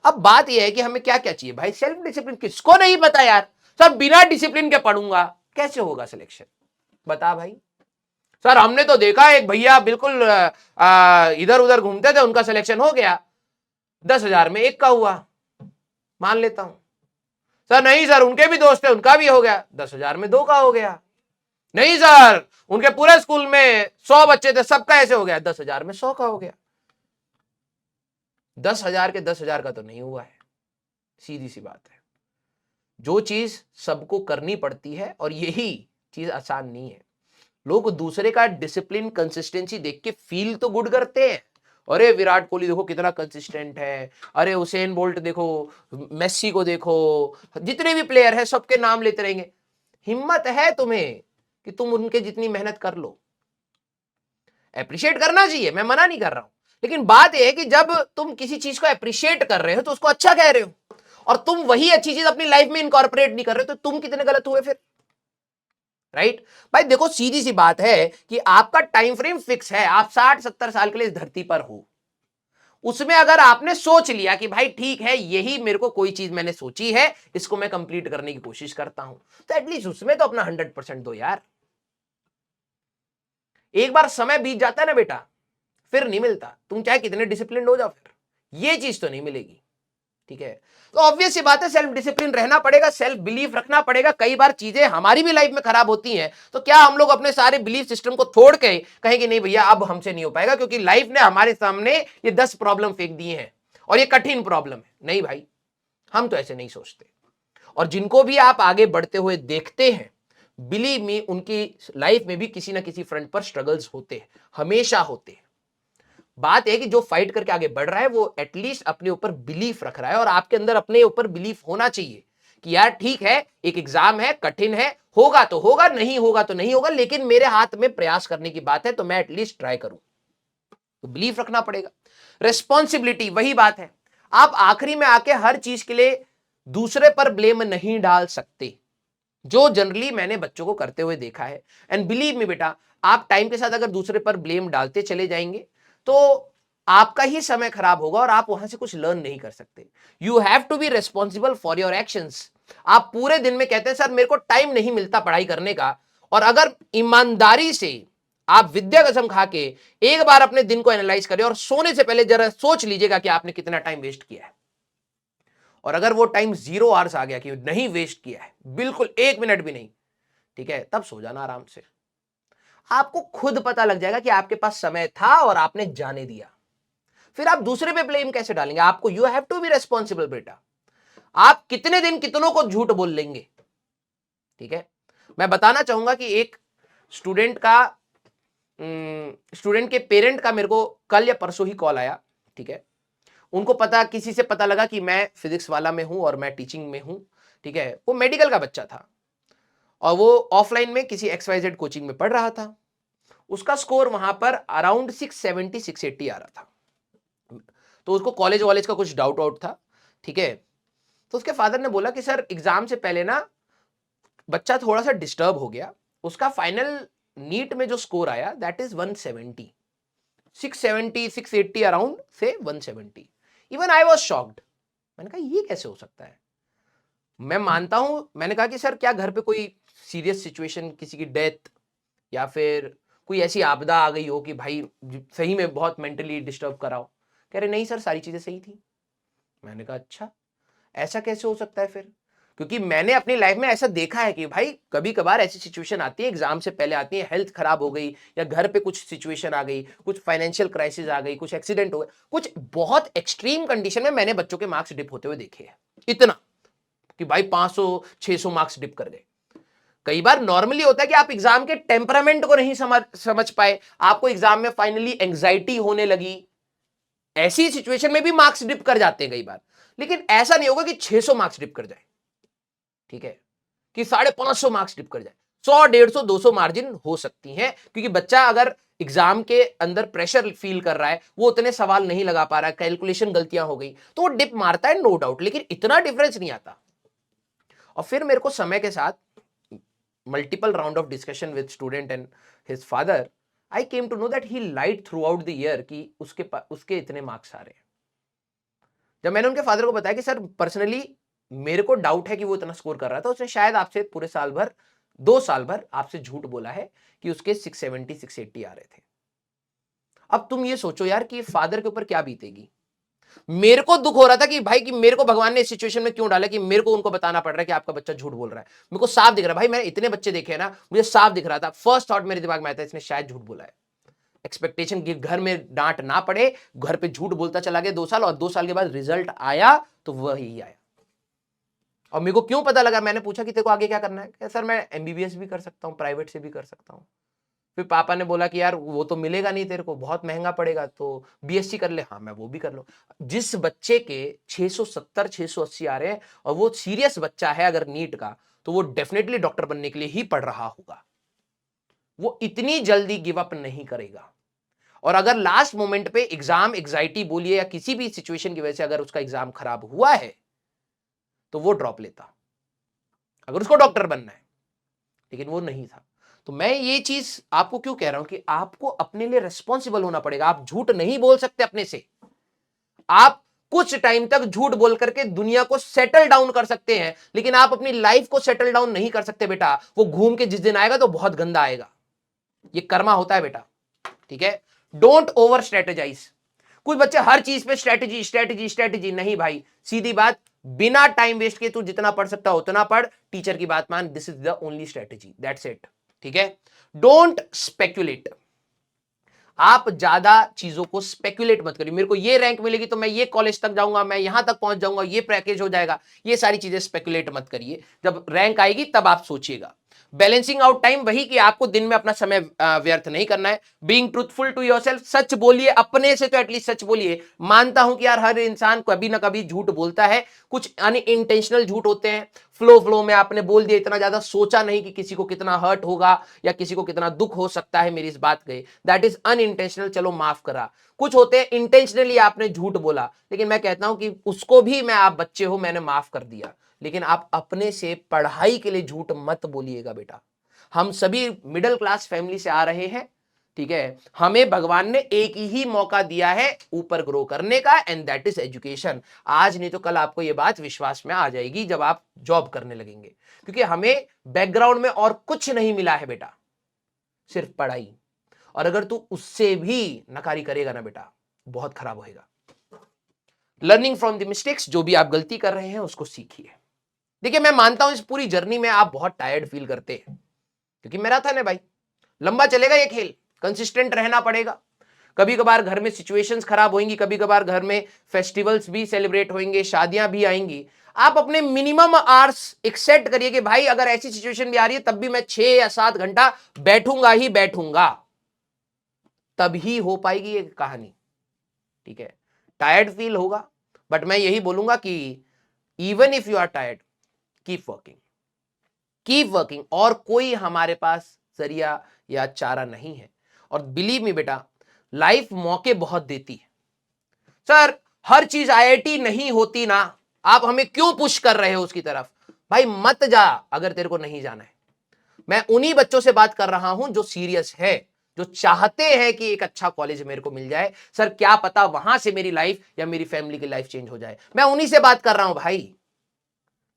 अब बात यह है कि हमें क्या क्या चाहिए भाई? सेल्फ डिसिप्लिन किसको नहीं पता यार? सर बिना डिसिप्लिन के पढ़ूंगा कैसे होगा सिलेक्शन? बता भाई। सर हमने तो देखा एक भैया बिल्कुल इधर उधर घूमते थे, उनका सिलेक्शन हो गया, 10,000 में एक का हुआ, मान लेता हूं। सर नहीं सर, उनके भी दोस्त थे, उनका भी हो गया, 10,000 में 2 का हो गया। नहीं सर, उनके पूरे स्कूल में 100 बच्चे थे, सबका ऐसे हो गया, 10,000 में 100 का हो गया। 10,000 के 10,000 का तो नहीं हुआ है। सीधी सी बात है, जो चीज सबको करनी पड़ती है, और यही चीज आसान नहीं है। लोग दूसरे का डिसिप्लिन, कंसिस्टेंसी देख के फील तो गुड करते हैं, अरे विराट कोहली देखो कितना कंसिस्टेंट है, अरे उसेन बोल्ट देखो, मेस्सी को देखो, जितने भी प्लेयर है सबके नाम लेते रहेंगे। हिम्मत है तुम्हें कि तुम उनके जितनी मेहनत कर लो। अप्रिशिएट करना चाहिए, मैं मना नहीं कर रहा हूं, लेकिन बात यह है कि जब तुम किसी चीज को अप्रिशिएट कर रहे हो तो उसको अच्छा कह रहे हो, और तुम वही अच्छी चीज अपनी लाइफ में इनकॉर्पोरेट नहीं कर रहे हो, तो तुम कितने गलत हुए फिर? राइट भाई, देखो सीधी सी बात है कि आपका टाइम फ्रेम फिक्स है, आप 60-70 साल के लिए इस धरती पर हो। उसमें अगर आपने सोच लिया कि भाई ठीक है, यही मेरे को कोई चीज मैंने सोची है, इसको मैं कंप्लीट करने की कोशिश करता हूं, तो एटलीस्ट उसमें तो अपना 100% दो यार। एक बार समय बीत जाता है ना बेटा, फिर नहीं मिलता, तुम चाहे कितने डिसिप्लिन हो जाओ, फिर ये चीज तो नहीं मिलेगी। ठीक है, तो ऑब्वियस सी बात है सेल्फ डिसिप्लिन रहना पड़ेगा, सेल्फ बिलीफ रखना पड़ेगा। कई बार चीजें हमारी भी लाइफ में खराब होती हैं, तो क्या हम लोग अपने सारे बिलीफ सिस्टम को छोड़ के कहें कि नहीं भैया अब हमसे नहीं हो पाएगा, क्योंकि लाइफ ने हमारे सामने ये 10 प्रॉब्लम फेंक दिए हैं और ये कठिन प्रॉब्लम है। नहीं भाई, हम तो ऐसे नहीं सोचते। और जिनको भी आप आगे बढ़ते हुए देखते हैं, बिलीव मी, उनकी लाइफ में भी किसी ना किसी फ्रंट पर स्ट्रगल्स होते हैं, हमेशा होते हैं। बात है कि जो फाइट करके आगे बढ़ रहा है वो एटलीस्ट अपने ऊपर बिलीफ रख रहा है, और आपके अंदर अपने ऊपर बिलीफ होना चाहिए कि यार ठीक है, एक एग्जाम है, कठिन है, होगा तो होगा, नहीं होगा तो नहीं होगा, लेकिन मेरे हाथ में प्रयास करने की बात है तो मैं एटलीस्ट ट्राई करूं। तो बिलीफ रखना पड़ेगा। रिस्पॉन्सिबिलिटी, वही बात है, आप आखिरी में आके हर चीज के लिए दूसरे पर ब्लेम नहीं डाल सकते, जो जनरली मैंने बच्चों को करते हुए देखा है। एंड बिलीव मी बेटा, आप टाइम के साथ अगर दूसरे पर ब्लेम डालते चले जाएंगे तो आपका ही समय खराब होगा और आप वहां से कुछ लर्न नहीं कर सकते। You have to be responsible for your actions. आप पूरे दिन में कहते हैं सर मेरे को टाइम नहीं मिलता पढ़ाई करने का, और अगर ईमानदारी से आप विद्या कसम खा के एक बार अपने दिन को एनालाइज करें और सोने से पहले जरा सोच लीजिएगा कि आपने कितना टाइम वेस्ट किया है, और अगर वो टाइम 0 आवर्स आ गया कि नहीं वेस्ट किया है, बिल्कुल 1 मिनट भी नहीं, ठीक है, तब सो जाना आराम से। आपको खुद पता लग जाएगा कि आपके पास समय था और आपने जाने दिया। फिर आप दूसरे पे ब्लेम कैसे डालेंगे? आपको, you have to be responsible बेटा। आप कितने दिन कितनों को झूठ बोल लेंगे? ठीक है, मैं बताना चाहूंगा कि एक स्टूडेंट के पेरेंट का मेरे को कल या परसों ही कॉल आया। ठीक है, उनको पता, किसी से पता लगा कि मैं फिजिक्स वाला में हूं और मैं टीचिंग में हूं। ठीक है, वो मेडिकल का बच्चा था और वो ऑफलाइन में किसी XYZ कोचिंग में पढ़ रहा था। उसका स्कोर वहां पर अराउंड 670 680 आ रहा था। तो उसको कॉलेज वॉलेज का कुछ डाउट आउट था। ठीक है, तो उसके फादर ने बोला कि सर एग्जाम से पहले ना बच्चा थोड़ा सा डिस्टर्ब हो गया, उसका फाइनल नीट में जो स्कोर आया दैट इज 170, 670 680 अराउंड से 170। Even I was shocked. मैंने कहा ये कैसे हो सकता है? मैं मानता हूं, मैंने कहा कि सर क्या घर पे कोई सीरियस सिचुएशन, किसी की डेथ या फिर कोई ऐसी आपदा आ गई हो कि भाई सही में बहुत मेंटली डिस्टर्ब कराओ? कह रहे नहीं सर, सारी चीजें सही थी। मैंने कहा अच्छा, ऐसा कैसे हो सकता है फिर? क्योंकि मैंने अपनी लाइफ में ऐसा देखा है कि भाई कभी कभार ऐसी सिचुएशन आती है, एग्जाम से पहले आती है, हेल्थ खराब हो गई या घर पे कुछ सिचुएशन आ गई, कुछ फाइनेंशियल क्राइसिस आ गई, कुछ एक्सीडेंट हो गया, कुछ बहुत एक्सट्रीम कंडीशन में मैंने बच्चों के मार्क्स डिप होते हुए देखे हैं। इतना कि भाई 500 600 मार्क्स डिप कर गए। कई बार नॉर्मली होता है कि आप एग्जाम के टेम्परामेंट को नहीं समझ पाए, आपको एग्जाम में फाइनली एंग्जाइटी होने लगी, ऐसी सिचुएशन में भी मार्क्स डिप कर जाते हैं कई बार। लेकिन ऐसा नहीं होगा कि 600 मार्क्स डिप कर जाए। ठीक है, कि 550 मार्क्स डिप कर जाए। 100 150 200 मार्जिन हो सकती हैं, क्योंकि बच्चा अगर एग्जाम के अंदर प्रेशर फील कर रहा है, वो उतने सवाल नहीं लगा पा रहा है, कैलकुलेशन गलतियां हो गई, तो वो डिप मारता है, नो डाउट, लेकिन इतना डिफरेंस नहीं आता। और फिर मेरे को समय के साथ multiple round of discussion with student and his father, I came to know that he light throughout the year कि उसके इतने मार्क्स आ रहे हैं। जब मैंने उनके फादर को बताया कि सर पर्सनली मेरे को डाउट है कि वो इतना स्कोर कर रहा था, उसने शायद आपसे पूरे साल भर, 2 साल भर आपसे झूठ बोला है कि उसके 670 680 आ रहे थे। अब तुम ये सोचो यार कि फादर के ऊपर क्या बीतेगी। मेरे को दुख हो रहा था कि भाई कि मेरे को भगवान ने इस सिचुएशन में क्यों डाला कि मेरे को उनको बताना पड़ रहा है कि आपका बच्चा झूठ बोल रहा है। मेरे को साफ दिख रहा है भाई, मैंने इतने बच्चे देखे हैं ना, मुझे साफ दिख रहा था। फर्स्ट थॉट मेरे दिमाग में आया था इसने शायद झूठ बोला है। एक्सपेक्टेशन कि घर में डांट ना पड़े, घर पे झूठ बोलता चला गया 2 साल, और 2 साल के बाद रिजल्ट आया तो वही आया। और मेरे को क्यों पता लगा, मैंने पूछा कि तेरे को आगे क्या करना है? सर मैं MBBS भी कर सकता हूँ, प्राइवेट से भी कर सकता हूँ। फिर पापा ने बोला कि यार वो तो मिलेगा नहीं तेरे को, बहुत महंगा पड़ेगा, तो BSc कर ले। हाँ मैं वो भी कर लूँ। जिस बच्चे के 670 680 आ रहे हैं और वो सीरियस बच्चा है अगर नीट का, तो वो डेफिनेटली डॉक्टर बनने के लिए ही पढ़ रहा होगा, वो इतनी जल्दी गिव अप नहीं करेगा। और अगर लास्ट मोमेंट पे एग्जाम एग्जाइटी बोलिए या किसी भी सिचुएशन की वजह से अगर उसका एग्जाम खराब हुआ है तो वो ड्रॉप लेता, अगर उसको डॉक्टर बनना है, लेकिन वो नहीं था। तो मैं ये चीज आपको क्यों कह रहा हूं कि आपको अपने लिए रिस्पॉन्सिबल होना पड़ेगा। आप झूठ नहीं बोल सकते अपने से। आप कुछ टाइम तक झूठ बोल करके दुनिया को सेटल डाउन कर सकते हैं, लेकिन आप अपनी लाइफ को सेटल डाउन नहीं कर सकते बेटा। वो घूम के जिस दिन आएगा तो बहुत गंदा आएगा। ये कर्मा होता है बेटा। ठीक है, डोंट ओवर स्ट्रेटेजाइज। कुछ बच्चे हर चीज पे स्ट्रेटेजी स्ट्रेटेजी स्ट्रेटेजी, नहीं भाई, सीधी बात, बिना टाइम वेस्ट किए तू जितना पढ़ सकता हो उतना पढ़, टीचर की बात मान, this is the only strategy, that's it. ठीक है, डोंट स्पेक्युलेट। आप ज्यादा चीजों को स्पेक्युलेट मत करिए, मेरे को ये रैंक मिलेगी तो मैं ये कॉलेज तक जाऊंगा, मैं यहां तक पहुंच जाऊंगा, ये पैकेज हो जाएगा, ये सारी चीजें स्पेक्युलेट मत करिए। जब रैंक आएगी तब आप सोचिएगा। बैलेंसिंग आउट टाइम, वही कि आपको दिन में अपना समय व्यर्थ नहीं करना है। बीइंग ट्रूथफुल टू योरसेल्फ, सच बोलिए, अपने से तो एटलीस्ट सच बोलिए। मानता हूं कि यार हर इंसान कभी ना कभी झूठ बोलता है, कुछ अनइंटेंशनल झूठ होते हैं, फ्लो में आपने बोल दिया, इतना ज्यादा सोचा नहीं कि किसी को कितना हर्ट होगा या किसी को कितना दुख हो सकता है मेरी इस बात के, दैट इज अनइंटेंशनल, चलो माफ करा। कुछ होते हैं इंटेंशनली आपने झूठ बोला, लेकिन मैं कहता हूं कि उसको भी मैं, आप बच्चे हो, मैंने माफ कर दिया, लेकिन आप अपने से पढ़ाई के लिए झूठ मत बोलिएगा बेटा। हम सभी मिडिल क्लास फैमिली से आ रहे हैं, ठीक है, हमें भगवान ने एक ही मौका दिया है ऊपर ग्रो करने का, एंड दैट इज एजुकेशन। आज नहीं तो कल आपको यह बात विश्वास में आ जाएगी जब आप जॉब करने लगेंगे, क्योंकि हमें बैकग्राउंड में और कुछ नहीं मिला है बेटा, सिर्फ पढ़ाई। और अगर तू उससे भी नकारी करेगा ना बेटा, बहुत खराब होएगा। लर्निंग फ्रॉम द मिस्टेक्स, जो भी आप गलती कर रहे हैं उसको सीखिए। देखिए, मैं मानता हूं इस पूरी जर्नी में आप बहुत टायर्ड फील करते हैं, क्योंकि मैराथन है भाई, लंबा चलेगा ये खेल, कंसिस्टेंट रहना पड़ेगा। कभी कभार घर में सिचुएशंस खराब होंगी, कभी कभार घर में फेस्टिवल्स भी सेलिब्रेट होंगे, शादियां भी आएंगी। आप अपने मिनिमम आवर्स एक सेट करिए कि भाई अगर ऐसी सिचुएशन भी आ रही है तब भी मैं 6 या 7 घंटा बैठूंगा ही बैठूंगा, तभी हो पाएगी ये कहानी। ठीक है, टायर्ड फील होगा, बट मैं यही बोलूंगा कि even if you are tired, keep working, keep working, और कोई हमारे पास जरिया या चारा नहीं है। और बिलीव मी बेटा, लाइफ मौके बहुत देती है। सर हर चीज आईआईटी नहीं होती ना, आप हमें क्यों पुश कर रहे हो उसकी तरफ? भाई मत जा अगर तेरे को नहीं जाना है। मैं उन्हीं बच्चों से बात कर रहा हूं जो सीरियस है, जो चाहते हैं कि एक अच्छा कॉलेज मेरे को मिल जाए, सर क्या पता वहां से मेरी लाइफ या मेरी फैमिली की लाइफ चेंज हो जाए। मैं उन्हीं से बात कर रहा हूं भाई,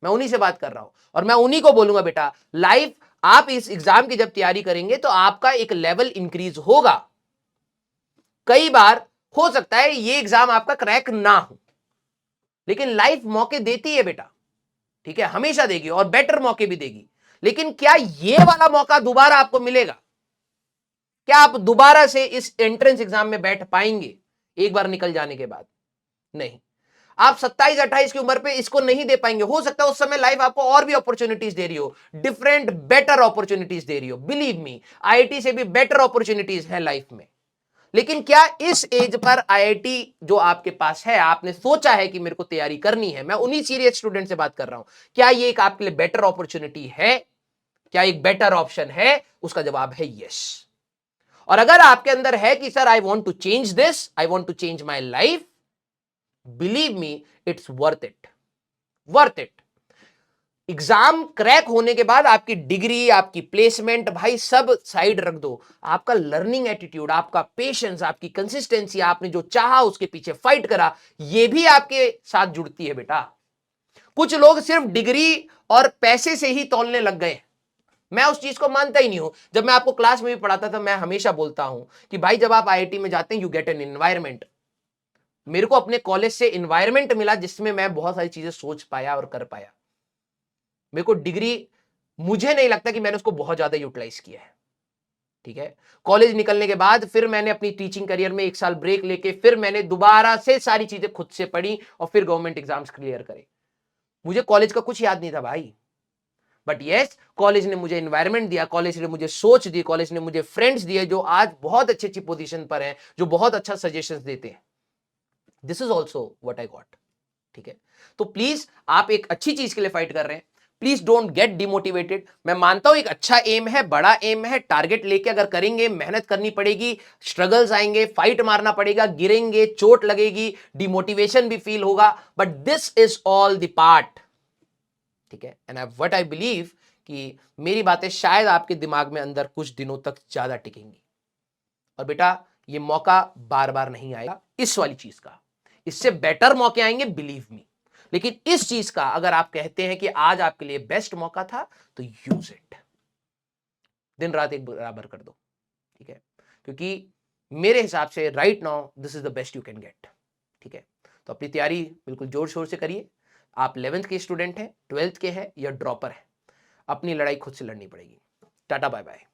मैं उन्हीं से बात कर रहा हूं, और मैं उन्हीं को बोलूंगा बेटा, लाइफ, आप इस एग्जाम की जब तैयारी करेंगे तो आपका एक लेवल इंक्रीज होगा। कई बार हो सकता है ये एग्जाम आपका क्रैक ना हो, लेकिन लाइफ मौके देती है बेटा, ठीक है, हमेशा देगी, और बेटर मौके भी देगी। लेकिन क्या ये वाला मौका दोबारा आपको मिलेगा? क्या आप दोबारा से इस एंट्रेंस एग्जाम में बैठ पाएंगे एक बार निकल जाने के बाद? नहीं। आप 27-28 की उम्र पे इसको नहीं दे पाएंगे। हो सकता है उस समय लाइफ आपको और भी अपॉर्चुनिटीज दे रही हो, डिफरेंट बेटर अपॉर्चुनिटीज दे रही हो। बिलीव मी, आईआईटी से भी बेटर अपॉर्चुनिटीज है लाइफ में। लेकिन क्या इस एज पर आईआईटी जो आपके पास है, आपने सोचा है कि मेरे को तैयारी करनी है? मैं उन्हीं सीरियस स्टूडेंट से बात कर रहा हूं। क्या ये एक आपके लिए बेटर अपॉर्चुनिटी है? क्या एक बेटर ऑप्शन है? उसका जवाब है यस। और अगर आपके अंदर है कि sir I want to change this, I want to change my life, believe me, it's worth it, worth it. Exam crack होने के बाद आपकी डिग्री, आपकी प्लेसमेंट, भाई सब साइड रख दो, आपका लर्निंग एटीट्यूड, आपका पेशेंस, आपकी कंसिस्टेंसी, आपने जो चाहा उसके पीछे फाइट करा, ये भी आपके साथ जुड़ती है बेटा। कुछ लोग सिर्फ डिग्री और पैसे से ही तौलने लग गए, मैं उस चीज को मानता ही नहीं हूं। जब मैं आपको क्लास में भी पढ़ाता था, मैं हमेशा बोलता हूं कि भाई जब आप आईआईटी में जाते हैं, यू गेट एन एनवायरमेंट। मेरे को अपने कॉलेज से एनवायरमेंट मिला जिसमें मैं बहुत सारी चीजें सोच पाया और कर पाया। मेरे को डिग्री, मुझे नहीं लगता कि मैंने उसको बहुत ज्यादा यूटिलाइज किया है। ठीक है, कॉलेज निकलने के बाद फिर मैंने अपनी टीचिंग करियर में 1 साल ब्रेक लेके फिर मैंने दोबारा से सारी चीजें खुद से पढ़ी और फिर गवर्नमेंट एग्जाम्स क्लियर करे। मुझे कॉलेज का कुछ याद नहीं था भाई, बट यस, कॉलेज ने मुझे एनवायरनमेंट दिया, कॉलेज ने मुझे सोच दी, कॉलेज ने मुझे फ्रेंड्स दिए जो आज बहुत अच्छी अच्छी पोजीशन पर हैं, जो बहुत अच्छा सजेशंस देते हैं। This is also what I got. ठीक है, तो प्लीज आप एक अच्छी चीज के लिए फाइट कर रहे हैं, प्लीज डोंट गेट डिमोटिवेटेड। मैं मानता हूं एक अच्छा एम है, बड़ा एम है, टारगेट लेके अगर करेंगे, मेहनत करनी पड़ेगी, स्ट्रगल्स आएंगे, फाइट मारना पड़ेगा, गिरेंगे, चोट लगेगी, डिमोटिवेशन भी फील होगा, but this is all the part. ठीक है, एंड व्हाट आई बिलीव कि मेरी बातें शायद आपके दिमाग में अंदर कुछ दिनों तक ज्यादा टिकेंगी। और बेटा ये मौका बार बार नहीं आएगा इस वाली चीज का, इससे बेटर मौके आएंगे, बिलीव मी। लेकिन इस चीज का अगर आप कहते हैं कि आज आपके लिए बेस्ट मौका था, तो यूज इट, दिन रात एक बराबर कर दो। ठीक है, क्योंकि मेरे हिसाब से right now this is the best you can get. ठीक है, तो अपनी तैयारी बिल्कुल जोर शोर से करिए। आप 11th के स्टूडेंट हैं, 12th के हैं या ड्रॉपर हैं, अपनी लड़ाई खुद से लड़नी पड़ेगी। Tata bye bye.